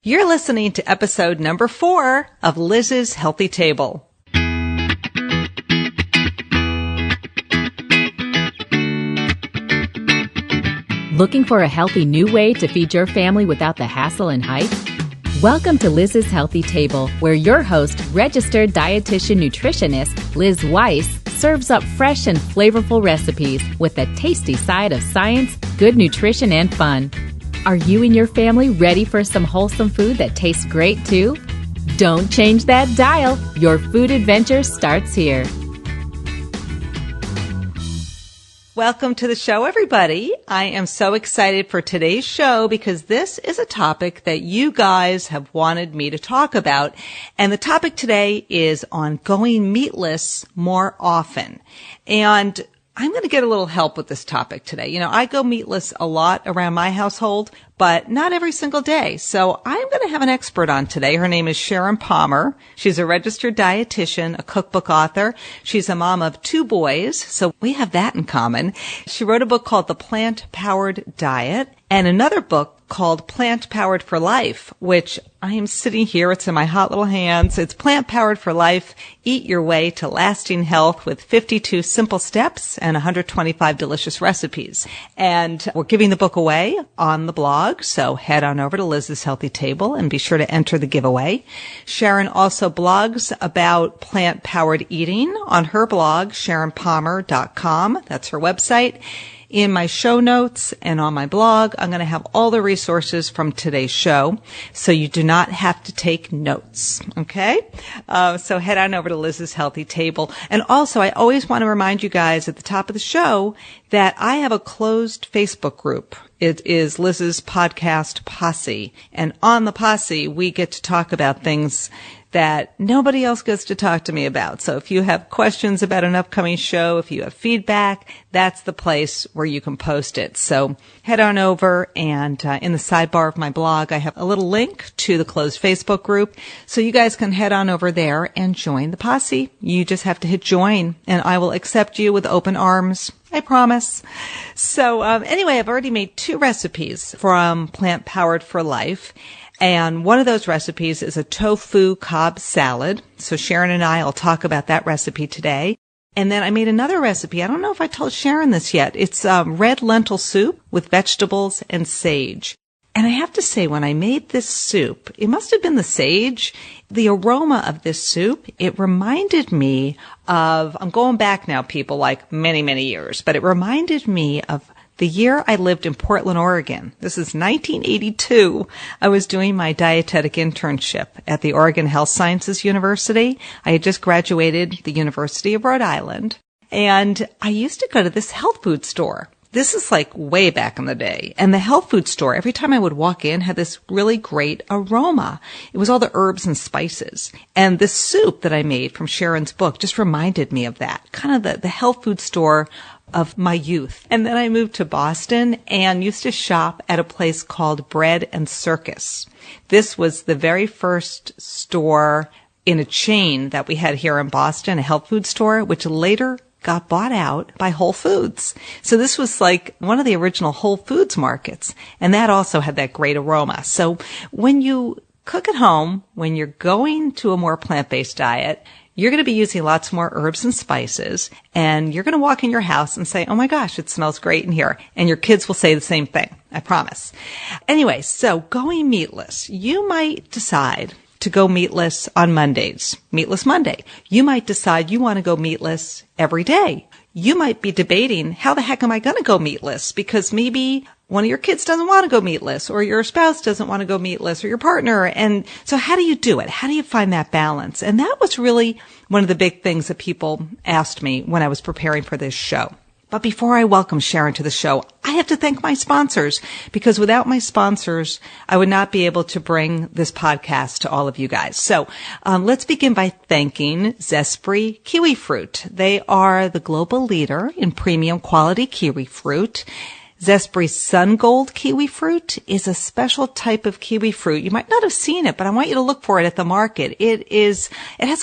You're listening to episode number 4 of Liz's Healthy Table. Looking for a healthy new way to feed your family without the hassle and hype? Welcome to Liz's Healthy Table, where your host, registered dietitian nutritionist Liz Weiss, serves up fresh and flavorful recipes with a tasty side of science, good nutrition, and fun. Are you and your family ready for some wholesome food that tastes great too? Don't change that dial. Your food adventure starts here. Welcome to the show, everybody. I am so excited for today's show because this is a topic that you guys have wanted me to talk about. And the topic today is on going meatless more often. And I'm going to get a little help with this topic today. You know, I go meatless a lot around my household, but not every single day. So I'm going to have an expert on today. Her name is Sharon Palmer. She's a registered dietitian, a cookbook author. She's a mom of 2 boys, so we have that in common. She wrote a book called The Plant-Powered Diet and another book called PlantPowered For Life, which I am sitting here. It's in my hot little hands. It's PlantPowered For Life. Eat your way to lasting health with 52 simple steps and 125 delicious recipes. And we're giving the book away on the blog, so head on over to Liz's Healthy Table and be sure to enter the giveaway. Sharon also blogs about plant-powered eating on her blog, sharonpalmer.com. That's her website. In my show notes and on my blog, I'm going to have all the resources from today's show, so you do not have to take notes, okay? So head on over to Liz's Healthy Table. And also, I always want to remind you guys at the top of the show that I have a closed Facebook group. It is Liz's Podcast Posse. And on the Posse, we get to talk about things that nobody else gets to talk to me about. So if you have questions about an upcoming show, if you have feedback, that's the place where you can post it. So head on over, and in the sidebar of my blog, I have a little link to the closed Facebook group. So you guys can head on over there and join the posse. You just have to hit join, and I will accept you with open arms. I promise. So anyway, I've already made 2 recipes from PlantPowered For Life. And one of those recipes is a tofu Cobb salad. So Sharon and I will talk about that recipe today. And then I made another recipe. I don't know if I told Sharon this yet. It's red lentil soup with vegetables and sage. And I have to say, when I made this soup, it must have been the sage. The aroma of this soup, it reminded me of, I'm going back now, people, like many, many years, but it reminded me of the year I lived in Portland, Oregon. This is 1982. I was doing my dietetic internship at the Oregon Health Sciences University. I had just graduated the University of Rhode Island, and I used to go to this health food store. This is like way back in the day. And the health food store, every time I would walk in, had this really great aroma. It was all the herbs and spices. And this soup that I made from Sharon's book just reminded me of that, kind of the health food store of my youth. And then I moved to Boston and used to shop at a place called Bread and Circus. This was the very first store in a chain that we had here in Boston, a health food store, which later got bought out by Whole Foods. So this was like one of the original Whole Foods markets. And that also had that great aroma. So when you cook at home, when you're going to a more plant-based diet, you're going to be using lots more herbs and spices, and you're going to walk in your house and say, oh my gosh, it smells great in here. And your kids will say the same thing. I promise. Anyway, so going meatless, you might decide to go meatless on Mondays, Meatless Monday. You might decide you want to go meatless every day. You might be debating, how the heck am I going to go meatless? Because maybe one of your kids doesn't want to go meatless, or your spouse doesn't want to go meatless, or your partner. And so how do you do it? How do you find that balance? And that was really one of the big things that people asked me when I was preparing for this show. But before I welcome Sharon to the show, I have to thank my sponsors, because without my sponsors, I would not be able to bring this podcast to all of you guys. So let's begin by thanking Zespri Kiwi Fruit. They are the global leader in premium quality kiwi fruit. Zespri's Sun Gold kiwi fruit is a special type of kiwi fruit. You might not have seen it, but I want you to look for it at the market. It has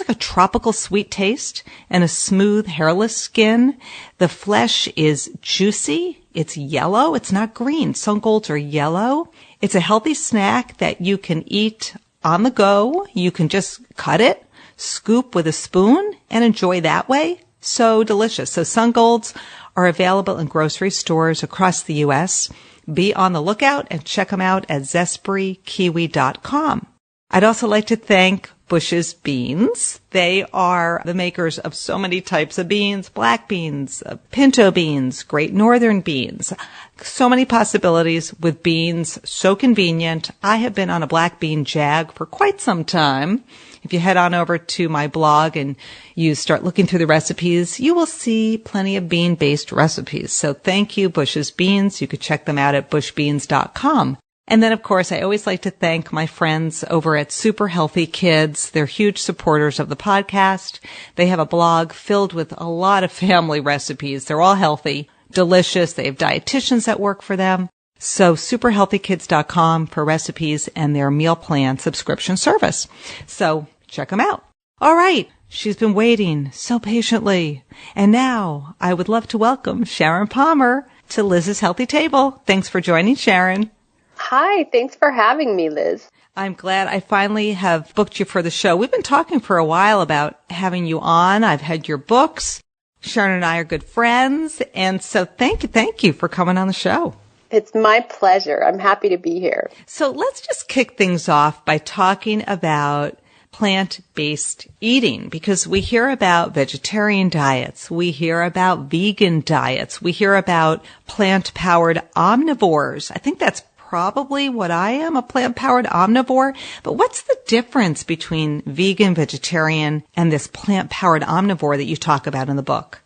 like a tropical sweet taste and a smooth, hairless skin. The flesh is juicy. It's yellow. It's not green. Sun Golds are yellow. It's a healthy snack that you can eat on the go. You can just cut it, scoop with a spoon, and enjoy that way. So delicious. So Sun Golds are available in grocery stores across the U.S. Be on the lookout and check them out at zesprikiwi.com. I'd also like to thank Bush's Beans. They are the makers of so many types of beans, black beans, pinto beans, great northern beans. So many possibilities with beans, so convenient. I have been on a black bean jag for quite some time. If you head on over to my blog and you start looking through the recipes, you will see plenty of bean-based recipes. So thank you, Bush's Beans. You could check them out at bushbeans.com. And then, of course, I always like to thank my friends over at Super Healthy Kids. They're huge supporters of the podcast. They have a blog filled with a lot of family recipes. They're all healthy, delicious. They have dietitians that work for them. So superhealthykids.com for recipes and their meal plan subscription service. So check them out. All right. She's been waiting so patiently. And now I would love to welcome Sharon Palmer to Liz's Healthy Table. Thanks for joining, Sharon. Hi, thanks for having me, Liz. I'm glad I finally have booked you for the show. We've been talking for a while about having you on. I've had your books. Sharon and I are good friends. And so thank you for coming on the show. It's my pleasure. I'm happy to be here. So let's just kick things off by talking about plant-based eating, because we hear about vegetarian diets. We hear about vegan diets. We hear about plant-powered omnivores. I think that's probably what I am, a plant-powered omnivore. But what's the difference between vegan, vegetarian, and this plant-powered omnivore that you talk about in the book?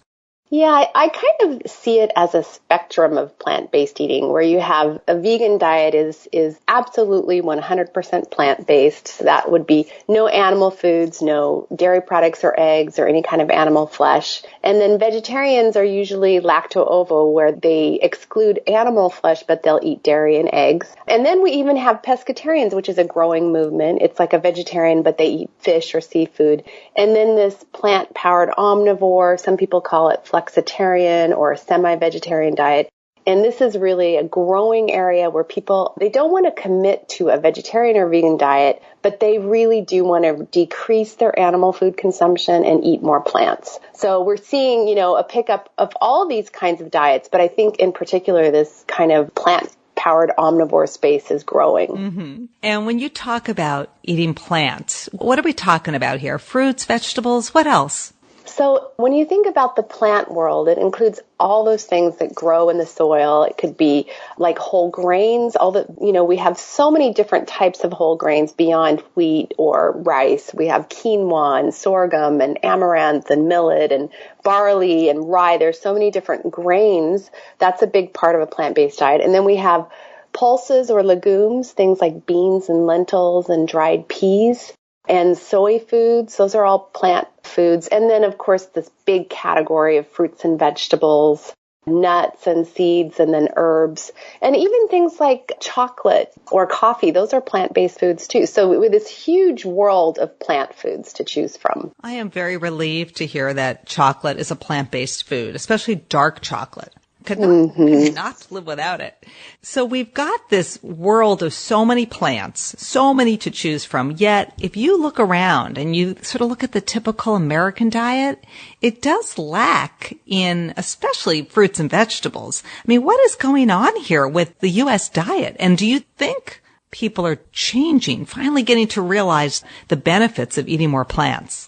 Yeah, I kind of see it as a spectrum of plant-based eating, where you have a vegan diet is absolutely 100% plant-based. So that would be no animal foods, no dairy products or eggs or any kind of animal flesh. And then vegetarians are usually lacto-ovo, where they exclude animal flesh, but they'll eat dairy and eggs. And then we even have pescatarians, which is a growing movement. It's like a vegetarian, but they eat fish or seafood. And then this plant-powered omnivore, some people call it flexitarian or a semi-vegetarian diet. And this is really a growing area where people, they don't want to commit to a vegetarian or vegan diet, but they really do want to decrease their animal food consumption and eat more plants. So we're seeing, a pickup of all these kinds of diets, but I think in particular this kind of plant-powered omnivore space is growing. Mm-hmm. And when you talk about eating plants, what are we talking about here? Fruits, vegetables, what else? So when you think about the plant world, it includes all those things that grow in the soil. It could be like whole grains, we have so many different types of whole grains beyond wheat or rice. We have quinoa and sorghum and amaranth and millet and barley and rye. There's so many different grains. That's a big part of a plant-based diet. And then we have pulses or legumes, things like beans and lentils and dried peas. And soy foods, those are all plant foods. And then, of course, this big category of fruits and vegetables, nuts and seeds, and then herbs. And even things like chocolate or coffee, those are plant-based foods too. So with this huge world of plant foods to choose from. I am very relieved to hear that chocolate is a plant-based food, especially dark chocolate. Could not live without it. So we've got this world of so many plants, so many to choose from. Yet, if you look around and you sort of look at the typical American diet, it does lack in especially fruits and vegetables. I mean, what is going on here with the U.S. diet? And do you think people are changing, finally getting to realize the benefits of eating more plants?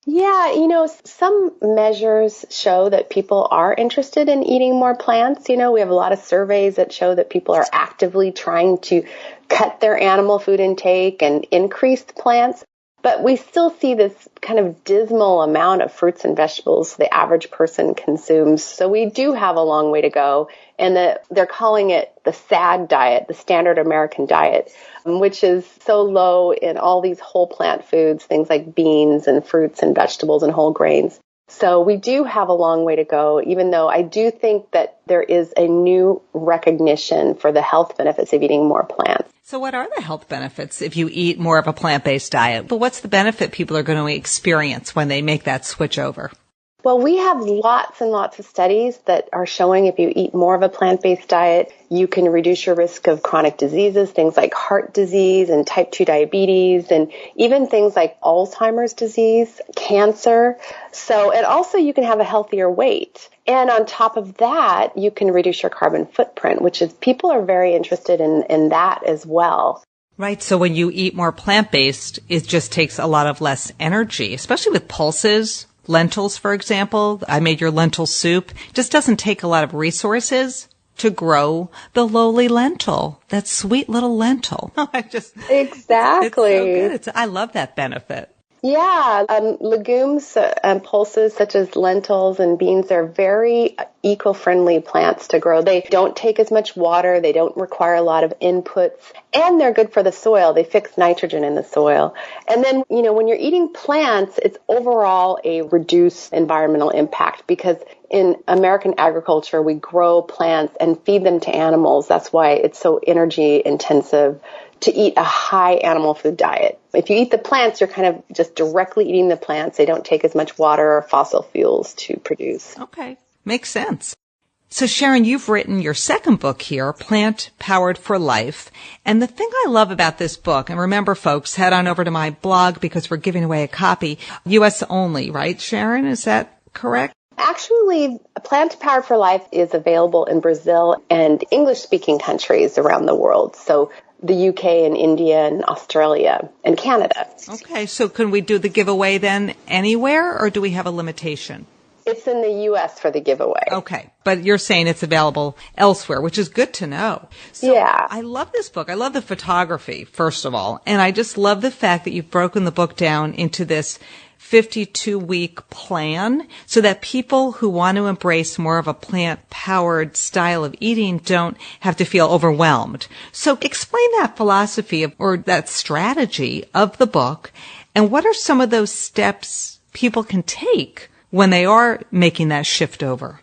Yeah, some measures show that people are interested in eating more plants. We have a lot of surveys that show that people are actively trying to cut their animal food intake and increase the plants. But we still see this kind of dismal amount of fruits and vegetables the average person consumes. So we do have a long way to go. And they're calling it the SAD diet, the standard American diet, which is so low in all these whole plant foods, things like beans and fruits and vegetables and whole grains. So we do have a long way to go, even though I do think that there is a new recognition for the health benefits of eating more plants. So what are the health benefits if you eat more of a plant-based diet? But what's the benefit people are going to experience when they make that switch over? Well, we have lots and lots of studies that are showing if you eat more of a plant-based diet, you can reduce your risk of chronic diseases, things like heart disease and type 2 diabetes, and even things like Alzheimer's disease, cancer. So, and also you can have a healthier weight. And on top of that, you can reduce your carbon footprint, which is, people are very interested in that as well. Right. So when you eat more plant-based, it just takes a lot of less energy, especially with pulses. Lentils, for example. I made your lentil soup. It just doesn't take a lot of resources to grow the lowly lentil, that sweet little lentil. Exactly. It's so good. I love that benefit. Yeah, legumes and pulses such as lentils and beans are very eco-friendly plants to grow. They don't take as much water, they don't require a lot of inputs, and they're good for the soil. They fix nitrogen in the soil. And then, when you're eating plants, it's overall a reduced environmental impact because in American agriculture, we grow plants and feed them to animals. That's why it's so energy intensive to eat a high animal food diet. If you eat the plants, you're kind of just directly eating the plants. They don't take as much water or fossil fuels to produce. Okay. Makes sense. So Sharon, you've written your second book here, PlantPowered For Life. And the thing I love about this book, and remember folks, head on over to my blog because we're giving away a copy, US only, right, Sharon? Is that correct? Actually, PlantPowered For Life is available in Brazil and English-speaking countries around the world. So the UK and India and Australia and Canada. Okay, so can we do the giveaway then anywhere, or do we have a limitation? It's in the U.S. for the giveaway. Okay, but you're saying it's available elsewhere, which is good to know. So yeah. I love this book. I love the photography, first of all, and I just love the fact that you've broken the book down into this 52-week plan so that people who want to embrace more of a plant-powered style of eating don't have to feel overwhelmed. So explain that philosophy or that strategy of the book, and what are some of those steps people can take when they are making that shift over?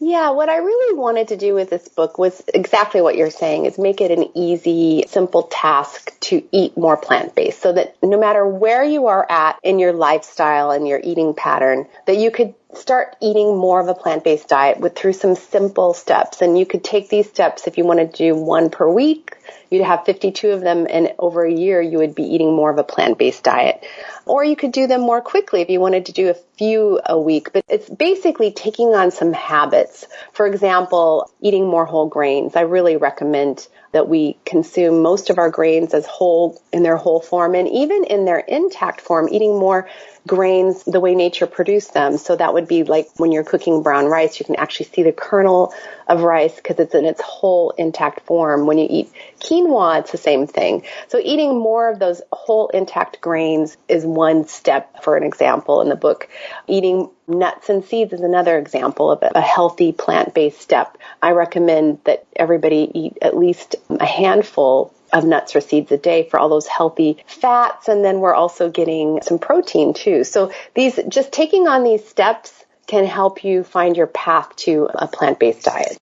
Yeah, what I really wanted to do with this book was exactly what you're saying, is make it an easy, simple task to eat more plant-based so that no matter where you are at in your lifestyle and your eating pattern, that you could start eating more of a plant-based diet through some simple steps. And you could take these steps if you want to do one per week. You'd have 52 of them, and over a year, you would be eating more of a plant-based diet. Or you could do them more quickly if you wanted to do a few a week. But it's basically taking on some habits. For example, eating more whole grains. I really recommend that we consume most of our grains as whole, in their whole form, and even in their intact form, eating more grains the way nature produced them. So that would be like when you're cooking brown rice, you can actually see the kernel of rice because it's in its whole intact form. When you eat quinoa, it's the same thing. So eating more of those whole intact grains is one step, for an example, in the book. Eating nuts and seeds is another example of a healthy plant-based step. I recommend that everybody eat at least a handful of nuts or seeds a day for all those healthy fats, and then we're also getting some protein too. So just taking on these steps can help you find your path to a plant-based diet.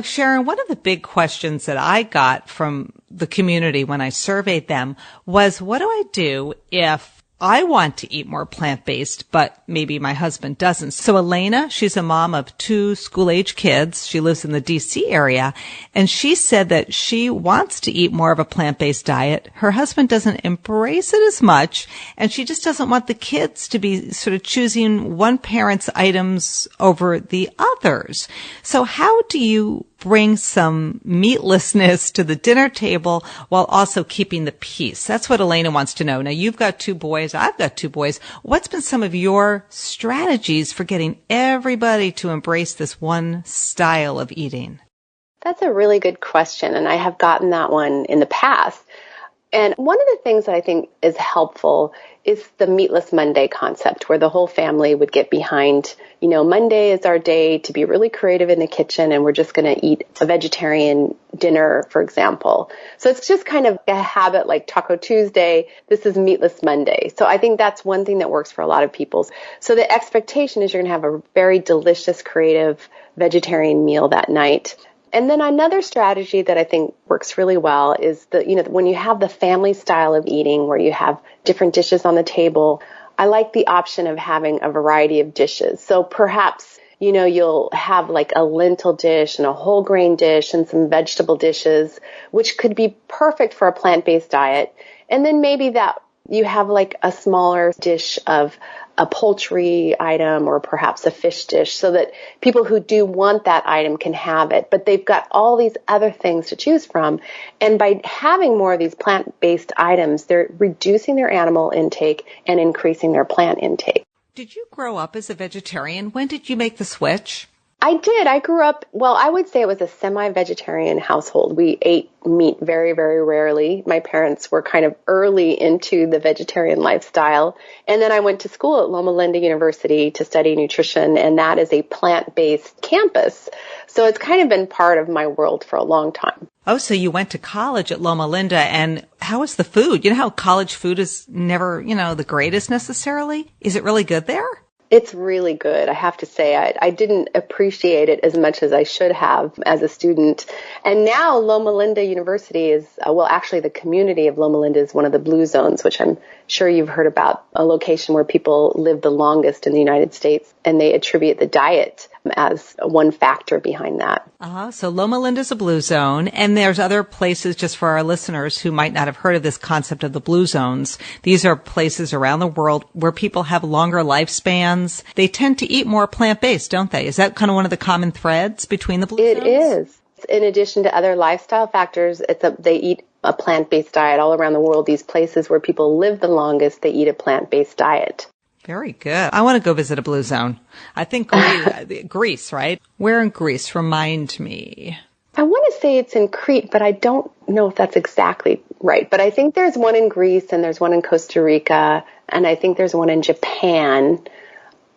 Sharon, one of the big questions that I got from the community when I surveyed them was, what do I do if I want to eat more plant-based, but maybe my husband doesn't? So Elena, she's a mom of 2 school-age kids. She lives in the D.C. area, and she said that she wants to eat more of a plant-based diet. Her husband doesn't embrace it as much, and she just doesn't want the kids to be sort of choosing one parent's items over the others. So how do you bring some meatlessness to the dinner table while also keeping the peace? That's what Elena wants to know. Now, you've got 2 boys. I've got 2 boys. What's been some of your strategies for getting everybody to embrace this one style of eating? That's a really good question, and I have gotten that one in the past. And one of the things that I think is helpful is the Meatless Monday concept, where the whole family would get behind, Monday is our day to be really creative in the kitchen, and we're just going to eat a vegetarian dinner, for example. So it's just kind of a habit like Taco Tuesday. This is Meatless Monday. So I think that's one thing that works for a lot of people. So the expectation is you're going to have a very delicious, creative vegetarian meal that night. And then another strategy that I think works really well is when you have the family style of eating where you have different dishes on the table, I like the option of having a variety of dishes. So perhaps, you'll have like a lentil dish and a whole grain dish and some vegetable dishes, which could be perfect for a plant-based diet. And then maybe that you have like a smaller dish of a poultry item or perhaps a fish dish so that people who do want that item can have it. But they've got all these other things to choose from. And by having more of these plant-based items, they're reducing their animal intake and increasing their plant intake. Did you grow up as a vegetarian? When did you make the switch? I did. I grew up, I would say it was a semi-vegetarian household. We ate meat very, very rarely. My parents were kind of early into the vegetarian lifestyle. And then I went to school at Loma University to study nutrition, and that is a plant-based campus. So it's kind of been part of my world for a long time. Oh, so you went to college at Loma Linda, and how was the food? You know how college food is never, the greatest necessarily? Is it really good there? It's really good. I have to say, I didn't appreciate it as much as I should have as a student. And now Loma Linda University is, actually the community of Loma Linda is one of the blue zones, which I'm sure you've heard about, a location where people live the longest in the United States. And they attribute the diet as one factor behind that. So Loma Linda's a blue zone, and there's other places, just for our listeners who might not have heard of this concept of the blue zones. These are places around the world where people have longer lifespans. They tend to eat more plant-based, don't they? Is that kind of one of the common threads between the blue zones? It is. In addition to other lifestyle factors, they eat a plant-based diet all around the world. These places where people live the longest, they eat a plant-based diet. Very good. I want to go visit a blue zone. I think Greece, right? Where in Greece? Remind me. I want to say it's in Crete, but I don't know if that's exactly right. But I think there's one in Greece and there's one in Costa Rica, and I think there's one in Japan.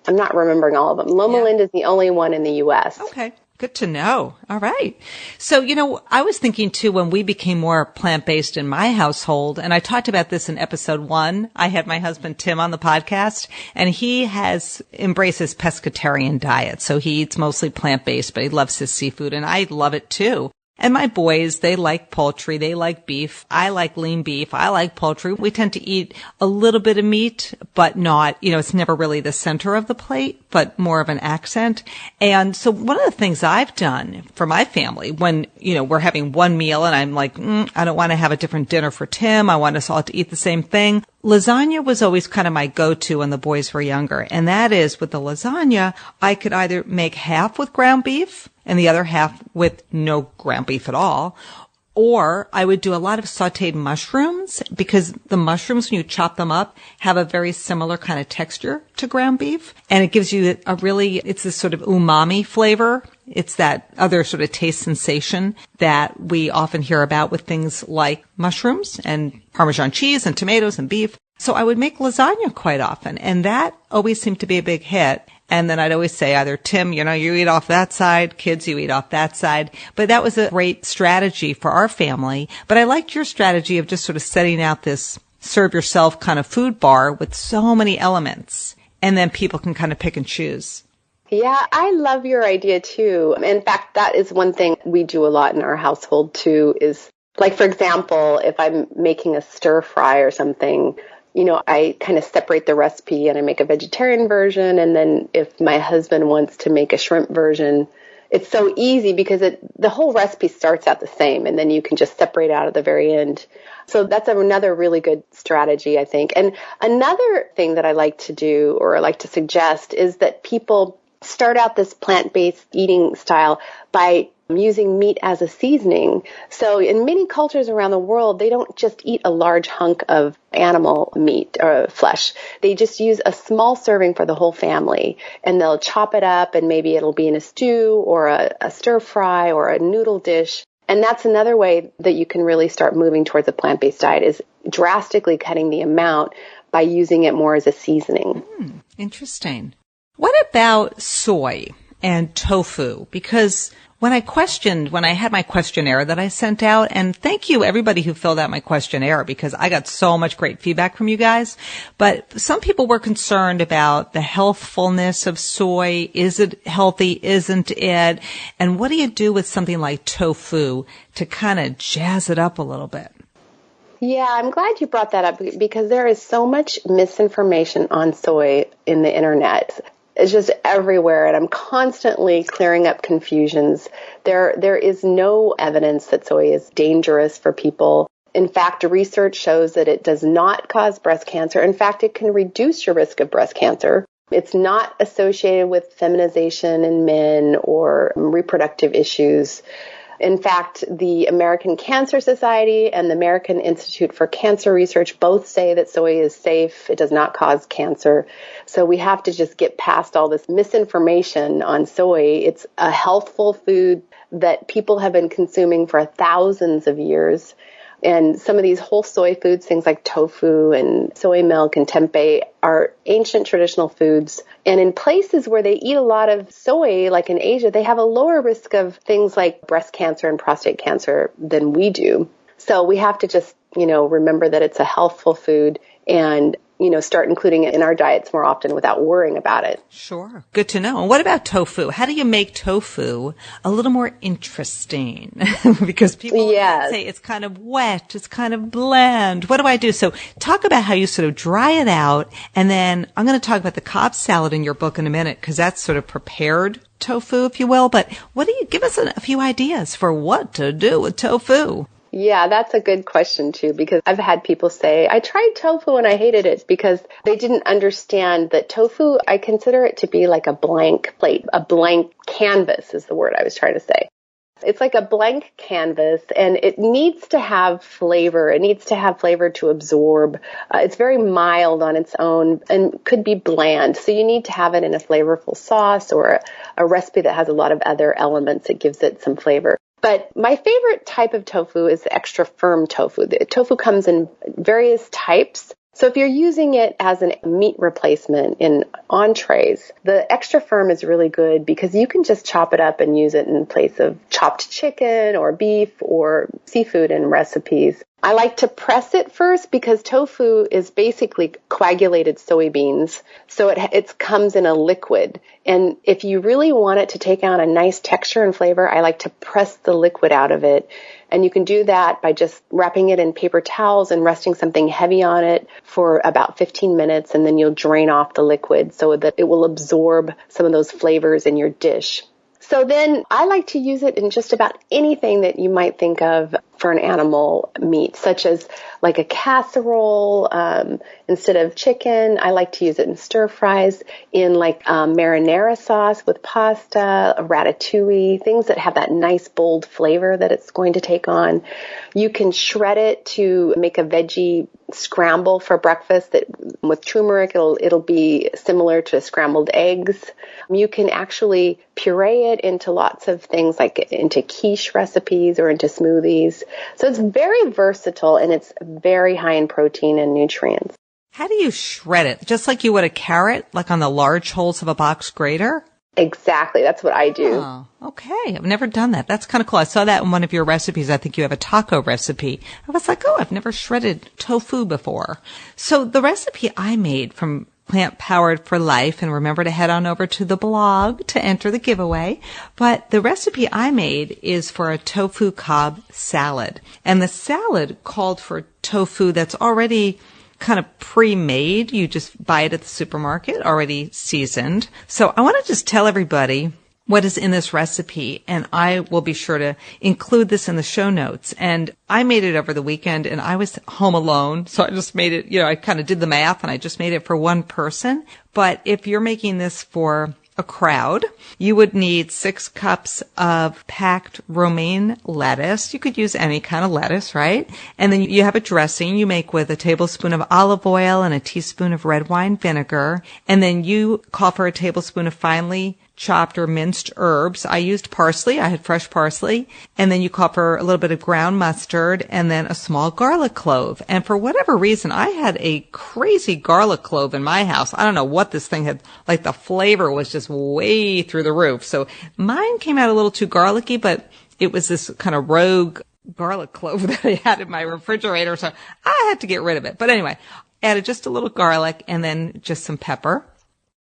I'm not remembering all of them. Loma Linda is the only one in the U.S. Okay. Good to know. All right. So, I was thinking too, when we became more plant-based in my household, and I talked about this in episode 1, I had my husband Tim on the podcast, and he has embraced his pescatarian diet. So he eats mostly plant-based, but he loves his seafood, and I love it too. And my boys, they like poultry, they like beef. I like lean beef, I like poultry. We tend to eat a little bit of meat, but not, it's never really the center of the plate, but more of an accent. And so one of the things I've done for my family when, we're having one meal and I'm like, I don't want to have a different dinner for Tim. I want us all to eat the same thing. Lasagna was always kind of my go-to when the boys were younger. And that is, with the lasagna, I could either make half with ground beef and the other half with no ground beef at all. Or I would do a lot of sauteed mushrooms, because the mushrooms, when you chop them up, have a very similar kind of texture to ground beef. And it gives you it's this sort of umami flavor. It's that other sort of taste sensation that we often hear about with things like mushrooms and Parmesan cheese and tomatoes and beef. So I would make lasagna quite often, and that always seemed to be a big hit. And then I'd always say either, Tim, you eat off that side, kids, you eat off that side. But that was a great strategy for our family. But I liked your strategy of just sort of setting out this serve yourself kind of food bar with so many elements, and then people can kind of pick and choose. Yeah, I love your idea too. In fact, that is one thing we do a lot in our household too, is like, for example, if I'm making a stir fry or something, I kind of separate the recipe and I make a vegetarian version. And then if my husband wants to make a shrimp version, it's so easy because the whole recipe starts out the same, and then you can just separate out at the very end. So that's another really good strategy, I think. And another thing that I like to do, or I like to suggest, is that people start out this plant-based eating style by using meat as a seasoning. So in many cultures around the world, they don't just eat a large hunk of animal meat or flesh. They just use a small serving for the whole family, and they'll chop it up, and maybe it'll be in a stew or a stir fry or a noodle dish. And that's another way that you can really start moving towards a plant-based diet, is drastically cutting the amount by using it more as a seasoning. Interesting. What about soy and tofu? Because when I had my questionnaire that I sent out, and thank you everybody who filled out my questionnaire, because I got so much great feedback from you guys, but some people were concerned about the healthfulness of soy. Is it healthy? Isn't it? And what do you do with something like tofu to kind of jazz it up a little bit? Yeah, I'm glad you brought that up because there is so much misinformation on soy in the internet. It's just everywhere, and I'm constantly clearing up confusions. There is no evidence that soy is dangerous for people. In fact, research shows that it does not cause breast cancer. In fact, it can reduce your risk of breast cancer. It's not associated with feminization in men or reproductive issues. In fact, the American Cancer Society and the American Institute for Cancer Research both say that soy is safe. It does not cause cancer. So we have to just get past all this misinformation on soy. It's a healthful food that people have been consuming for thousands of years. And some of these whole soy foods, things like tofu and soy milk and tempeh, are ancient traditional foods. And in places where they eat a lot of soy, like in Asia, they have a lower risk of things like breast cancer and prostate cancer than we do. So we have to just, remember that it's a healthful food and start including it in our diets more often without worrying about it. Sure. Good to know. And what about tofu? How do you make tofu a little more interesting? Because people say it's kind of wet, it's kind of bland. What do I do? So talk about how you sort of dry it out. And then I'm going to talk about the Cobb salad in your book in a minute because that's sort of prepared tofu, if you will. But give us a few ideas for what to do with tofu? Yeah, that's a good question too, because I've had people say, I tried tofu and I hated it because they didn't understand that tofu, I consider it to be like a blank plate, a blank canvas is the word I was trying to say. It's like a blank canvas and it needs to have flavor. It needs to have flavor to absorb. It's very mild on its own and could be bland. So you need to have it in a flavorful sauce or a recipe that has a lot of other elements that gives it some flavor. But my favorite type of tofu is the extra firm tofu. The tofu comes in various types. So if you're using it as a meat replacement in entrees, the extra firm is really good because you can just chop it up and use it in place of chopped chicken or beef or seafood in recipes. I like to press it first because tofu is basically coagulated soybeans. So it comes in a liquid. And if you really want it to take on a nice texture and flavor, I like to press the liquid out of it. And you can do that by just wrapping it in paper towels and resting something heavy on it for about 15 minutes. And then you'll drain off the liquid so that it will absorb some of those flavors in your dish. So then I like to use it in just about anything that you might think of for an animal meat, such as like a casserole. Instead of chicken, I like to use it in stir fries, in like marinara sauce with pasta, a ratatouille, things that have that nice bold flavor that it's going to take on. You can shred it to make a veggie scramble for breakfast that with turmeric, it'll be similar to scrambled eggs. You can actually puree it into lots of things like into quiche recipes or into smoothies. So it's very versatile and it's very high in protein and nutrients. How do you shred it? Just like you would a carrot, like on the large holes of a box grater? Exactly. That's what I do. Oh, okay. I've never done that. That's kind of cool. I saw that in one of your recipes. I think you have a taco recipe. I was like, I've never shredded tofu before. So the recipe I made from PlantPowered For Life, and remember to head on over to the blog to enter the giveaway. But the recipe I made is for a tofu Cobb salad. And the salad called for tofu that's already kind of pre-made. You just buy it at the supermarket, already seasoned. So I want to just tell everybody what is in this recipe, and I will be sure to include this in the show notes. And I made it over the weekend, and I was home alone, so I just made it, I kind of did the math, and I just made it for one person. But if you're making this for a crowd, you would need 6 cups of packed romaine lettuce. You could use any kind of lettuce, right? And then you have a dressing you make with a tablespoon of olive oil and a teaspoon of red wine vinegar. And then you call for a tablespoon of finely chopped or minced herbs. I used parsley. I had fresh parsley. And then you call for a little bit of ground mustard and then a small garlic clove. And for whatever reason, I had a crazy garlic clove in my house. I don't know what this thing had, like the flavor was just way through the roof. So mine came out a little too garlicky, but it was this kind of rogue garlic clove that I had in my refrigerator. So I had to get rid of it. But anyway, added just a little garlic and then just some pepper.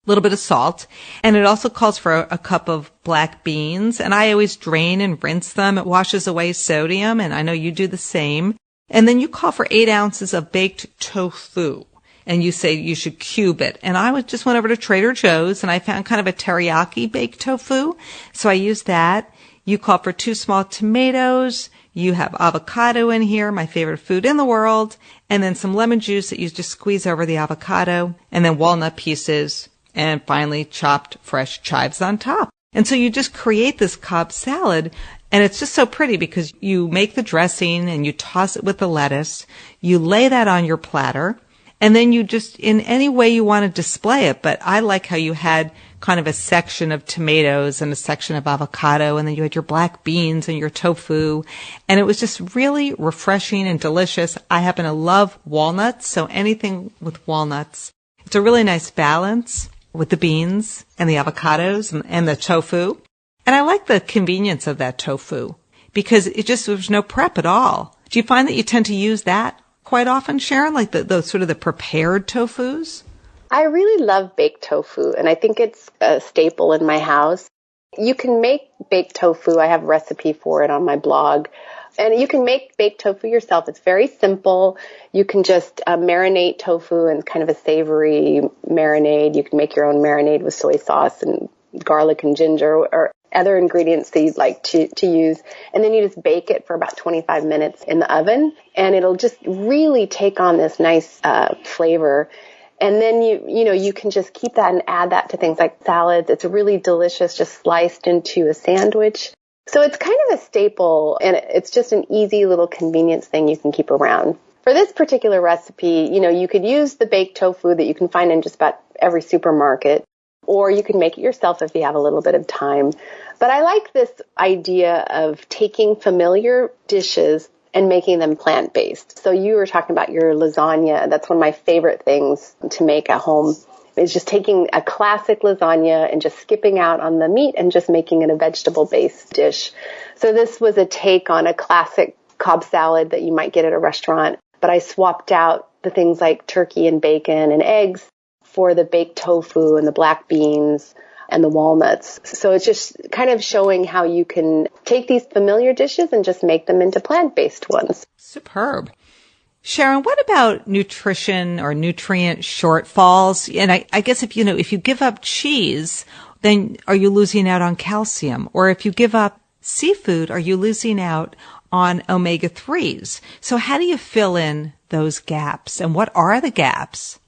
A little bit of salt, and it also calls for a cup of black beans, and I always drain and rinse them. It washes away sodium, and I know you do the same. And then you call for 8 ounces of baked tofu. And you say you should cube it. And just went over to Trader Joe's and I found kind of a teriyaki baked tofu. So I used that. You call for 2 small tomatoes. You have avocado in here, my favorite food in the world. And then some lemon juice that you just squeeze over the avocado. And then walnut pieces. And finally chopped fresh chives on top. And so you just create this Cobb salad. And it's just so pretty because you make the dressing and you toss it with the lettuce. You lay that on your platter. And then you just, in any way you want to display it, but I like how you had kind of a section of tomatoes and a section of avocado, and then you had your black beans and your tofu, and it was just really refreshing and delicious. I happen to love walnuts, so anything with walnuts. It's a really nice balance with the beans and the avocados and the tofu. And I like the convenience of that tofu because there's no prep at all. Do you find that you tend to use that quite often, Sharon, like those sort of the prepared tofus? I really love baked tofu, and I think it's a staple in my house. You can make baked tofu. I have a recipe for it on my blog. And you can make baked tofu yourself. It's very simple. You can just marinate tofu in kind of a savory marinade. You can make your own marinade with soy sauce and garlic and ginger or other ingredients that you'd like to use. And then you just bake it for about 25 minutes in the oven, and it'll just really take on this nice flavor. And then you can just keep that and add that to things like salads. It's really delicious, just sliced into a sandwich. So it's kind of a staple, and it's just an easy little convenience thing you can keep around. For this particular recipe, you could use the baked tofu that you can find in just about every supermarket, or you can make it yourself if you have a little bit of time. But I like this idea of taking familiar dishes and making them plant-based. So you were talking about your lasagna. That's one of my favorite things to make at home, is just taking a classic lasagna and just skipping out on the meat and just making it a vegetable-based dish. So this was a take on a classic Cobb salad that you might get at a restaurant, but I swapped out the things like turkey and bacon and eggs for the baked tofu and the black beans and the walnuts. So it's just kind of showing how you can take these familiar dishes and just make them into plant-based ones. Superb. Sharon, what about nutrition or nutrient shortfalls? And I guess if you give up cheese, then are you losing out on calcium? Or if you give up seafood, are you losing out on omega-3s? So how do you fill in those gaps? And what are the gaps?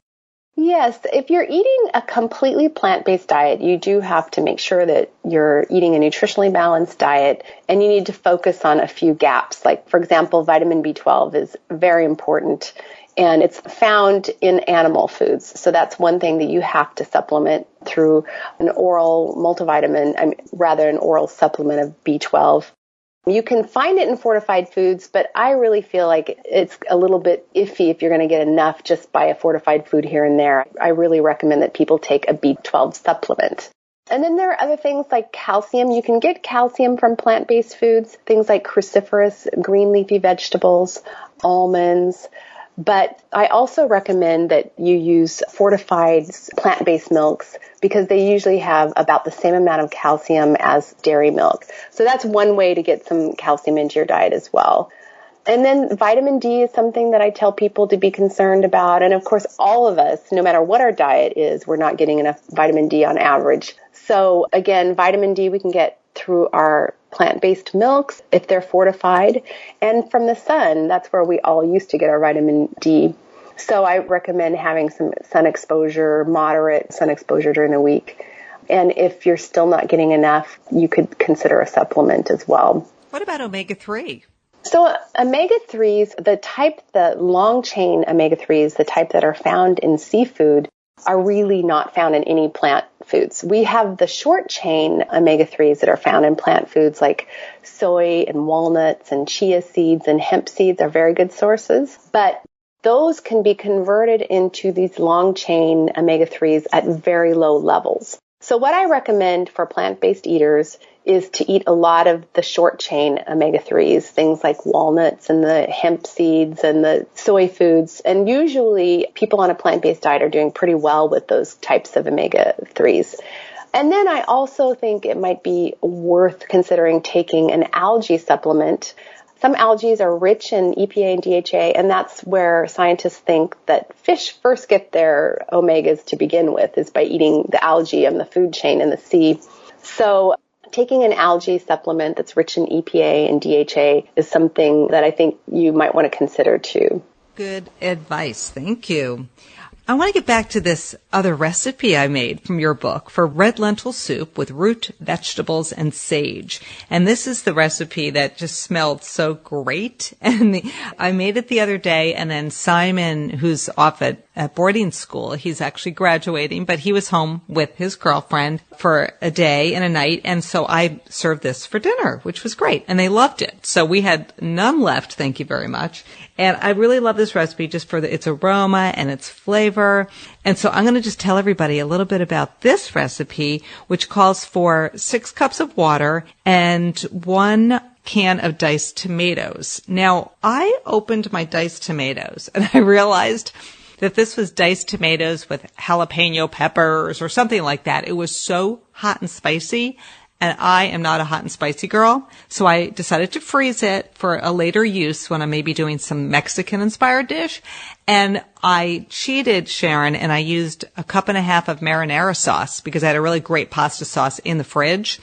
Yes, if you're eating a completely plant-based diet, you do have to make sure that you're eating a nutritionally balanced diet, and you need to focus on a few gaps. Like, for example, vitamin B12 is very important, and it's found in animal foods. So that's one thing that you have to supplement through an oral multivitamin, an oral supplement of B12. You can find it in fortified foods, but I really feel like it's a little bit iffy if you're going to get enough just by a fortified food here and there. I really recommend that people take a B12 supplement. And then there are other things like calcium. You can get calcium from plant-based foods, things like cruciferous green leafy vegetables, almonds. But I also recommend that you use fortified plant-based milks because they usually have about the same amount of calcium as dairy milk. So that's one way to get some calcium into your diet as well. And then vitamin D is something that I tell people to be concerned about. And of course, all of us, no matter what our diet is, we're not getting enough vitamin D on average. So again, vitamin D we can get through our plant-based milks if they're fortified, and from the sun. That's where we all used to get our vitamin D. So I recommend having some sun exposure, moderate sun exposure during the week. And if you're still not getting enough, you could consider a supplement as well. What about omega-3? So omega-3s, the long-chain omega-3s, the type that are found in seafood, are really not found in any plant foods. We have the short-chain omega-3s that are found in plant foods like soy and walnuts and chia seeds and hemp seeds are very good sources. But those can be converted into these long-chain omega-3s at very low levels. So what I recommend for plant-based eaters is to eat a lot of the short-chain omega-3s, things like walnuts and the hemp seeds and the soy foods. And usually people on a plant-based diet are doing pretty well with those types of omega-3s. And then I also think it might be worth considering taking an algae supplement. some algae are rich in EPA and DHA, and that's where scientists think that fish first get their omegas to begin with, is by eating the algae and the food chain in the sea. So taking an algae supplement that's rich in EPA and DHA is something that I think you might want to consider too. Good advice. Thank you. I want to get back to this other recipe I made from your book for red lentil soup with root vegetables and sage. And this is the recipe that just smelled so great. And I made it the other day, and then Simon, who's off at boarding school, he's actually graduating, but he was home with his girlfriend for a day and a night. And so I served this for dinner, which was great. And they loved it. So we had none left. Thank you very much. And I really love this recipe just for its aroma and its flavor. And so I'm going to just tell everybody a little bit about this recipe, which calls for 6 cups of water and 1 can of diced tomatoes. Now, I opened my diced tomatoes and I realized that this was diced tomatoes with jalapeno peppers or something like that. It was so hot and spicy. And I am not a hot and spicy girl, so I decided to freeze it for a later use when I may be doing some Mexican-inspired dish. And I cheated, Sharon, and I used 1.5 cups of marinara sauce because I had a really great pasta sauce in the fridge.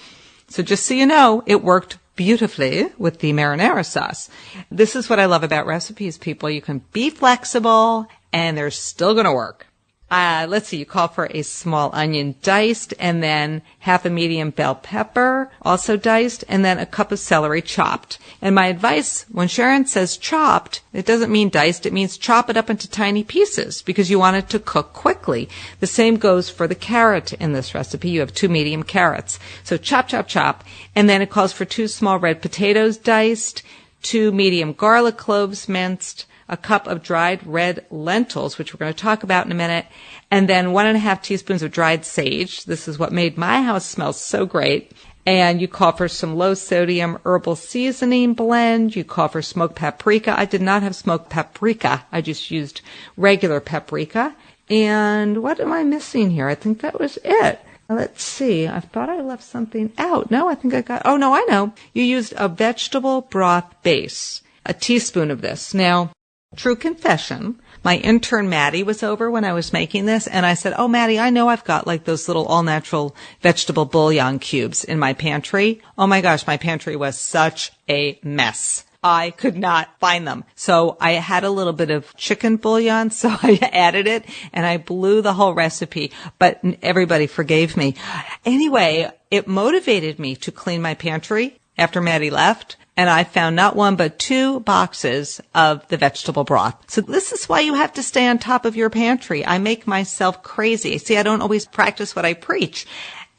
So just so you know, it worked beautifully with the marinara sauce. This is what I love about recipes, people. You can be flexible, and they're still going to work. Let's see, you call for a small onion diced, and then half a medium bell pepper, also diced, and then 1 cup of celery chopped. And my advice, when Sharon says chopped, it doesn't mean diced, it means chop it up into tiny pieces because you want it to cook quickly. The same goes for the carrot in this recipe. You have 2 medium carrots. So chop, chop, chop. And then it calls for 2 small red potatoes diced, 2 medium garlic cloves minced, 1 cup of dried red lentils, which we're going to talk about in a minute, and then 1.5 teaspoons of dried sage. This is what made my house smell so great. And you call for some low-sodium herbal seasoning blend. You call for smoked paprika. I did not have smoked paprika. I just used regular paprika. And what am I missing here? I think that was it. Let's see. I thought I left something out. No, I think I got... Oh, no, I know. You used a vegetable broth base, a teaspoon of this. Now, true confession, my intern Maddie was over when I was making this, and I said, oh, Maddie, I know I've got like those little all-natural vegetable bouillon cubes in my pantry. Oh my gosh, my pantry was such a mess. I could not find them. So I had a little bit of chicken bouillon, so I added it, and I blew the whole recipe, but everybody forgave me. Anyway, it motivated me to clean my pantry after Maddie left. And I found not 1, but 2 boxes of the vegetable broth. So this is why you have to stay on top of your pantry. I make myself crazy. See, I don't always practice what I preach.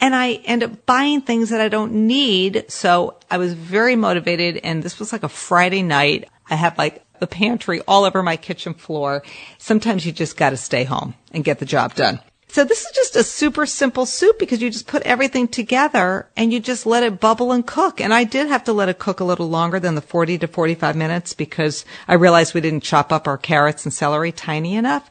And I end up buying things that I don't need. So I was very motivated. And this was like a Friday night. I had like the pantry all over my kitchen floor. Sometimes you just got to stay home and get the job done. So this is just a super simple soup because you just put everything together and you just let it bubble and cook. And I did have to let it cook a little longer than the 40 to 45 minutes because I realized we didn't chop up our carrots and celery tiny enough.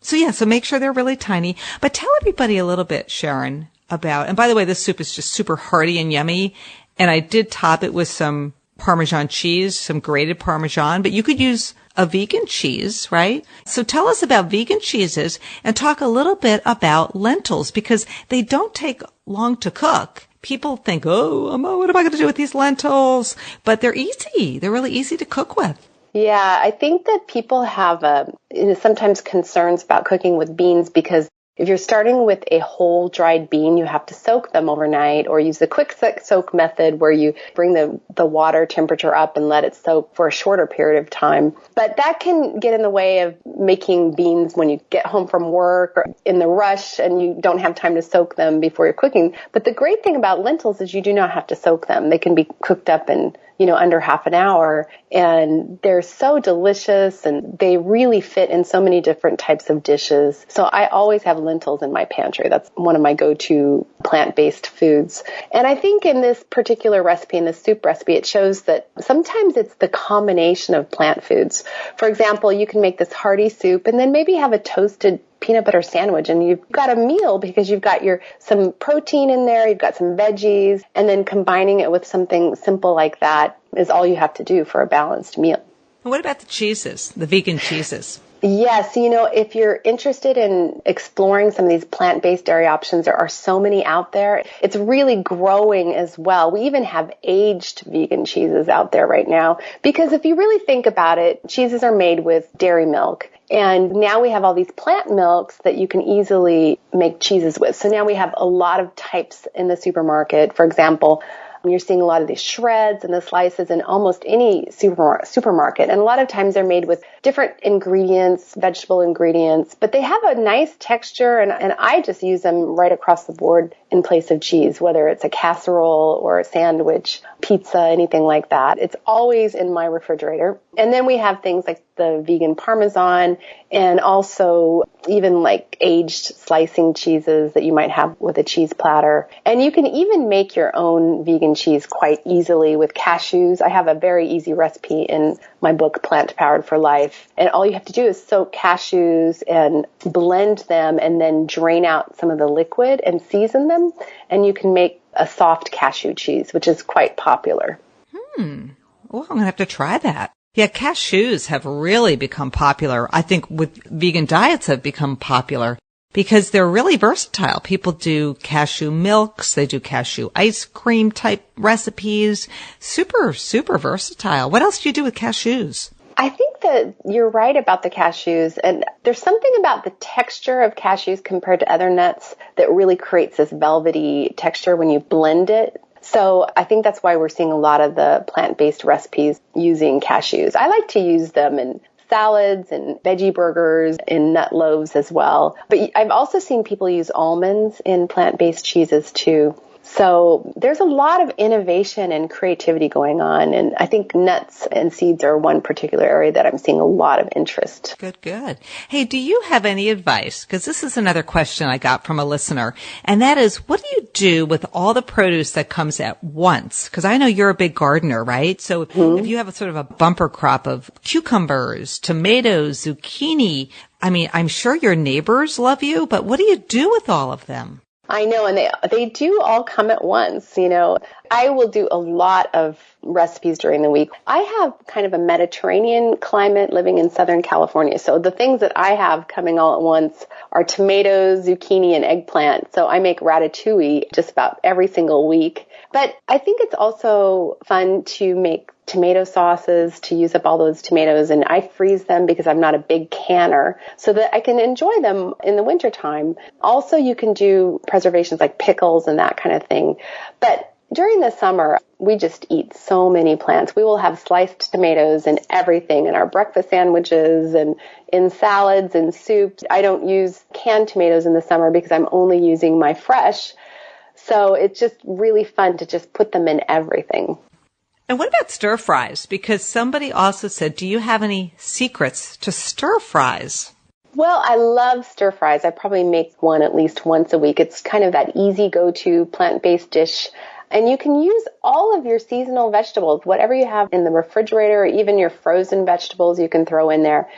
So make sure they're really tiny. But tell everybody a little bit, Sharon, about, and by the way, this soup is just super hearty and yummy. And I did top it with some Parmesan cheese, some grated Parmesan, but you could use a vegan cheese, right? So tell us about vegan cheeses and talk a little bit about lentils because they don't take long to cook. People think, oh, what am I going to do with these lentils? But they're easy. They're really easy to cook with. Yeah, I think that people have sometimes concerns about cooking with beans because if you're starting with a whole dried bean, you have to soak them overnight or use the quick soak method where you bring the water temperature up and let it soak for a shorter period of time. But that can get in the way of making beans when you get home from work or in the rush and you don't have time to soak them before you're cooking. But the great thing about lentils is you do not have to soak them. They can be cooked up in under half an hour, and they're so delicious and they really fit in so many different types of dishes. So I always have lentils in my pantry. That's one of my go-to plant-based foods. And I think in this particular recipe, in this soup recipe, it shows that sometimes it's the combination of plant foods. For example, you can make this hearty soup and then maybe have a toasted peanut butter sandwich, and you've got a meal because you've got some protein in there, you've got some veggies, and then combining it with something simple like that is all you have to do for a balanced meal. And what about the cheeses, the vegan cheeses? Yes, if you're interested in exploring some of these plant-based dairy options, there are so many out there. It's really growing as well. We even have aged vegan cheeses out there right now, because if you really think about it, cheeses are made with dairy milk. And now we have all these plant milks that you can easily make cheeses with. So now we have a lot of types in the supermarket. For example, you're seeing a lot of these shreds and the slices in almost any supermarket. And a lot of times they're made with different ingredients, vegetable ingredients, but they have a nice texture, and I just use them right across the board in place of cheese, whether it's a casserole or a sandwich, pizza, anything like that. It's always in my refrigerator. And then we have things like the vegan Parmesan, and also even like aged slicing cheeses that you might have with a cheese platter. And you can even make your own vegan cheese quite easily with cashews. I have a very easy recipe in my book, PlantPowered For Life. And all you have to do is soak cashews and blend them and then drain out some of the liquid and season them. And you can make a soft cashew cheese, which is quite popular. Well, I'm going to have to try that. Yeah, cashews have really become popular. I think with vegan diets have become popular because they're really versatile. People do cashew milks. They do cashew ice cream type recipes. Super, super versatile. What else do you do with cashews? I think that you're right about the cashews, and there's something about the texture of cashews compared to other nuts that really creates this velvety texture when you blend it. So I think that's why we're seeing a lot of the plant-based recipes using cashews. I like to use them in salads and veggie burgers, in nut loaves as well. But I've also seen people use almonds in plant-based cheeses too. So there's a lot of innovation and creativity going on. And I think nuts and seeds are one particular area that I'm seeing a lot of interest. Good, good. Hey, do you have any advice? Because this is another question I got from a listener. And that is, what do you do with all the produce that comes at once? Because I know you're a big gardener, right? So if you have a sort of a bumper crop of cucumbers, tomatoes, zucchini, I mean, I'm sure your neighbors love you, but what do you do with all of them? I know, and they do all come at once, I will do a lot of recipes during the week. I have kind of a Mediterranean climate living in Southern California. So the things that I have coming all at once are tomatoes, zucchini, and eggplant. So I make ratatouille just about every single week. But I think it's also fun to make tomato sauces, to use up all those tomatoes, and I freeze them because I'm not a big canner so that I can enjoy them in the wintertime. Also, you can do preservations like pickles and that kind of thing. But during the summer, we just eat so many plants. We will have sliced tomatoes in everything, in our breakfast sandwiches and in salads and soups. I don't use canned tomatoes in the summer because I'm only using my fresh. So it's just really fun to just put them in everything. And what about stir fries? Because somebody also said, do you have any secrets to stir fries? Well, I love stir fries. I probably make one at least once a week. It's kind of that easy go-to plant-based dish. And you can use all of your seasonal vegetables, whatever you have in the refrigerator, or even your frozen vegetables you can throw in there.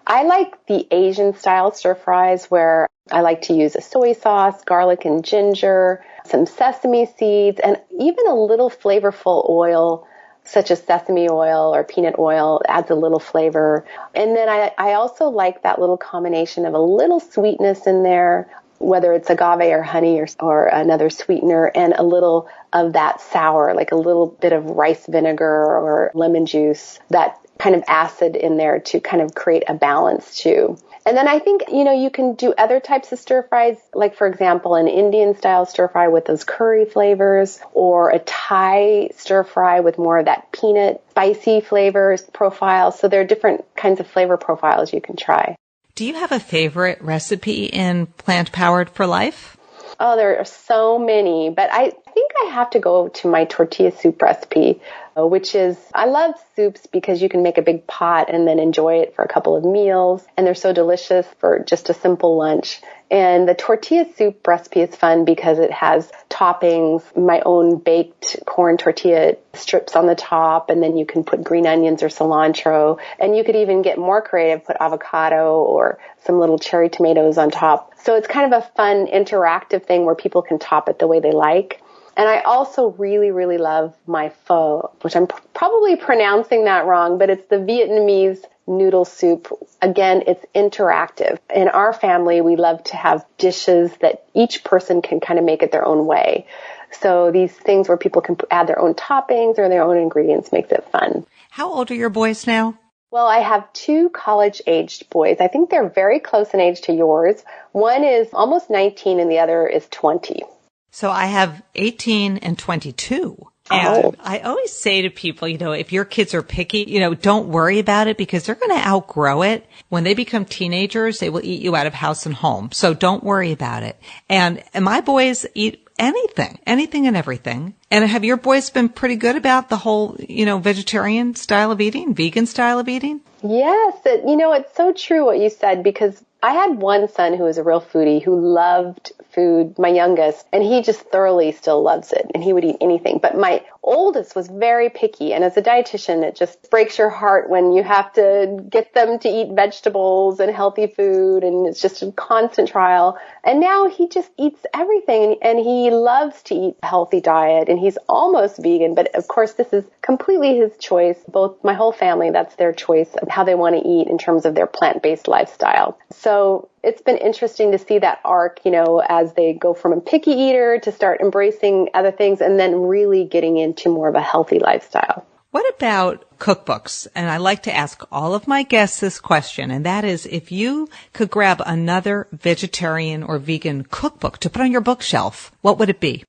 I like the Asian style stir fries where I like to use a soy sauce, garlic and ginger, some sesame seeds, and even a little flavorful oil such as sesame oil or peanut oil. Adds a little flavor. And then I also like that little combination of a little sweetness in there, whether it's agave or honey or another sweetener, and a little of that sour, like a little bit of rice vinegar or lemon juice, that kind of acid in there to kind of create a balance too. And then I think, you can do other types of stir fries, like, for example, an Indian style stir fry with those curry flavors, or a Thai stir fry with more of that peanut spicy flavors profile. So there are different kinds of flavor profiles you can try. Do you have a favorite recipe in Plant Powered for Life? Oh, there are so many, but I think I have to go to my tortilla soup recipe, which is, I love soups because you can make a big pot and then enjoy it for a couple of meals, and they're so delicious for just a simple lunch. And the tortilla soup recipe is fun because it has toppings, my own baked corn tortilla strips on the top, and then you can put green onions or cilantro. And you could even get more creative, put avocado or some little cherry tomatoes on top. So it's kind of a fun, interactive thing where people can top it the way they like. And I also really, really love my pho, which I'm probably pronouncing that wrong, but it's the Vietnamese noodle soup. Again, it's interactive. In our family, we love to have dishes that each person can kind of make it their own way. So these things where people can add their own toppings or their own ingredients makes it fun. How old are your boys now? Well, I have 2 college-aged boys. I think they're very close in age to yours. One is almost 19 and the other is 20. So I have 18 and 22. And I always say to people, if your kids are picky, don't worry about it because they're going to outgrow it. When they become teenagers, they will eat you out of house and home. So don't worry about it. And my boys eat anything and everything. And have your boys been pretty good about the whole, vegetarian style of eating, vegan style of eating? Yes. It's so true what you said, because I had one son who was a real foodie who loved food, my youngest, and he just thoroughly still loves it, and he would eat anything. But my oldest was very picky, and as a dietitian, it just breaks your heart when you have to get them to eat vegetables and healthy food, and it's just a constant trial. And now he just eats everything, and he loves to eat a healthy diet, and he's almost vegan, but of course this is completely his choice. Both my whole family, that's their choice of how they want to eat in terms of their plant-based lifestyle. So it's been interesting to see that arc, as they go from a picky eater to start embracing other things and then really getting into more of a healthy lifestyle. What about cookbooks? And I like to ask all of my guests this question, and that is, if you could grab another vegetarian or vegan cookbook to put on your bookshelf, what would it be?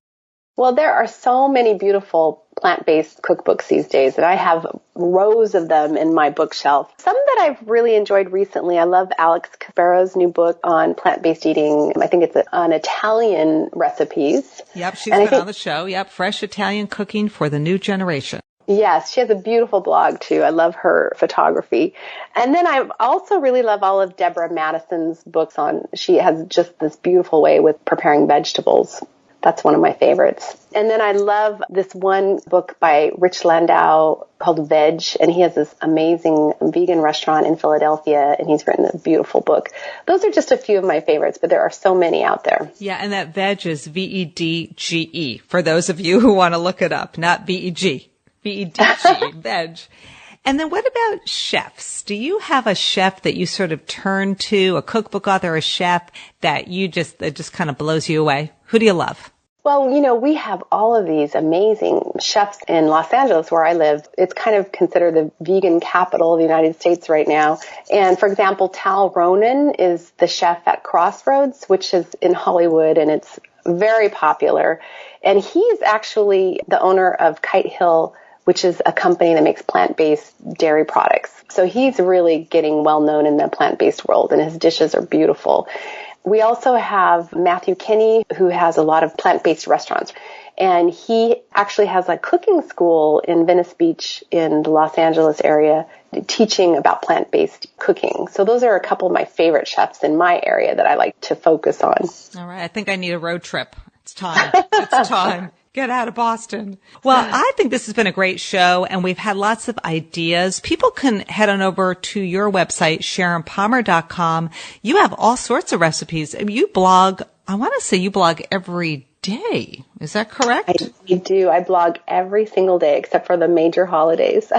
Well, there are so many beautiful plant-based cookbooks these days, and I have rows of them in my bookshelf. Some that I've really enjoyed recently, I love Alex Caspero's new book on plant-based eating. I think it's on Italian recipes. Yep, she's been on the show. Yep, Fresh Italian Cooking for the New Generation. Yes, she has a beautiful blog too. I love her photography. And then I also really love all of Deborah Madison's books she has just this beautiful way with preparing vegetables. That's one of my favorites. And then I love this one book by Rich Landau called Veg, and he has this amazing vegan restaurant in Philadelphia, and he's written a beautiful book. Those are just a few of my favorites, but there are so many out there. Yeah, and that Veg is VEDGE, for those of you who want to look it up, not VEG. VEDGE, Veg. And then what about chefs? Do you have a chef that you sort of turn to, a cookbook author, a chef that just kind of blows you away? Who do you love? Well, we have all of these amazing chefs in Los Angeles where I live. It's kind of considered the vegan capital of the United States right now. And for example, Tal Ronnen is the chef at Crossroads, which is in Hollywood, and it's very popular. And he is actually the owner of Kite Hill, which is a company that makes plant-based dairy products. So he's really getting well known in the plant-based world, and his dishes are beautiful. We also have Matthew Kenney, who has a lot of plant-based restaurants. And he actually has a cooking school in Venice Beach in the Los Angeles area teaching about plant-based cooking. So those are a couple of my favorite chefs in my area that I like to focus on. All right. I think I need a road trip. It's time. It's time. Get out of Boston. Well, I think this has been a great show, and we've had lots of ideas. People can head on over to your website, SharonPalmer.com. You have all sorts of recipes. You blog, I want to say you blog every day. Is that correct? I do. I blog every single day except for the major holidays.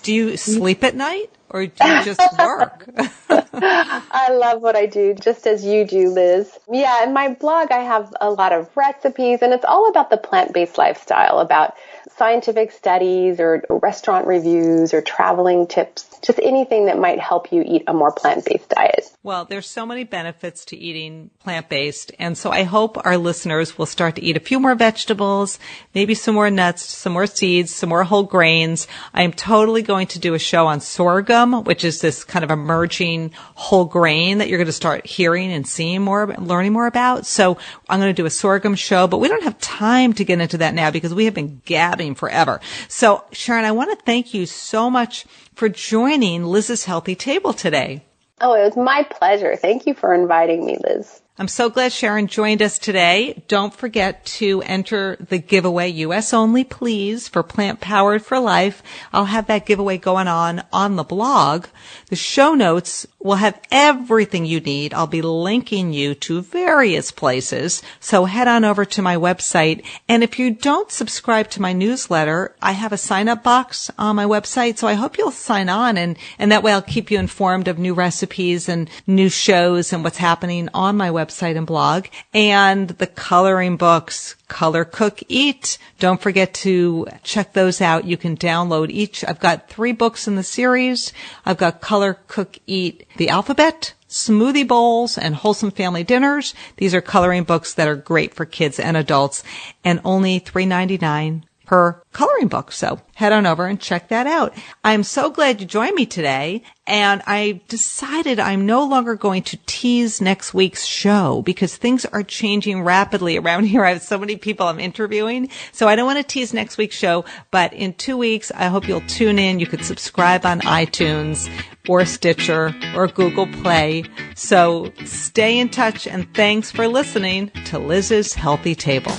Do you sleep at night? Or do you just work? I love what I do, just as you do, Liz. Yeah, in my blog, I have a lot of recipes, and it's all about the plant-based lifestyle, about scientific studies or restaurant reviews or traveling tips, just anything that might help you eat a more plant-based diet. Well, there's so many benefits to eating plant-based, and so I hope our listeners will start to eat a few more vegetables, maybe some more nuts, some more seeds, some more whole grains. I am totally going to do a show on sorghum, which is this kind of emerging whole grain that you're going to start hearing and seeing more, learning more about. So I'm going to do a sorghum show, but we don't have time to get into that now because we have been gabbing forever. So Sharon, I want to thank you so much for joining Liz's Healthy Table today. Oh, it was my pleasure. Thank you for inviting me, Liz. I'm so glad Sharon joined us today. Don't forget to enter the giveaway, US only, please, for PlantPowered For Life. I'll have that giveaway going on the blog. The show notes will have everything you need. I'll be linking you to various places. So head on over to my website. And if you don't subscribe to my newsletter, I have a sign-up box on my website. So I hope you'll sign on, and that way I'll keep you informed of new recipes and new shows and what's happening on my website and blog. And the coloring books, Color, Cook, Eat. Don't forget to check those out. You can download each. I've got 3 books in the series. I've got Color, Cook, Eat, The Alphabet, Smoothie Bowls, and Wholesome Family Dinners. These are coloring books that are great for kids and adults, and only $3.99 per coloring book. So head on over and check that out. I'm so glad you joined me today. And I decided I'm no longer going to tease next week's show because things are changing rapidly around here. I have so many people I'm interviewing. So I don't want to tease next week's show, but in 2 weeks, I hope you'll tune in. You could subscribe on iTunes or Stitcher or Google Play. So stay in touch, and thanks for listening to Liz's Healthy Table.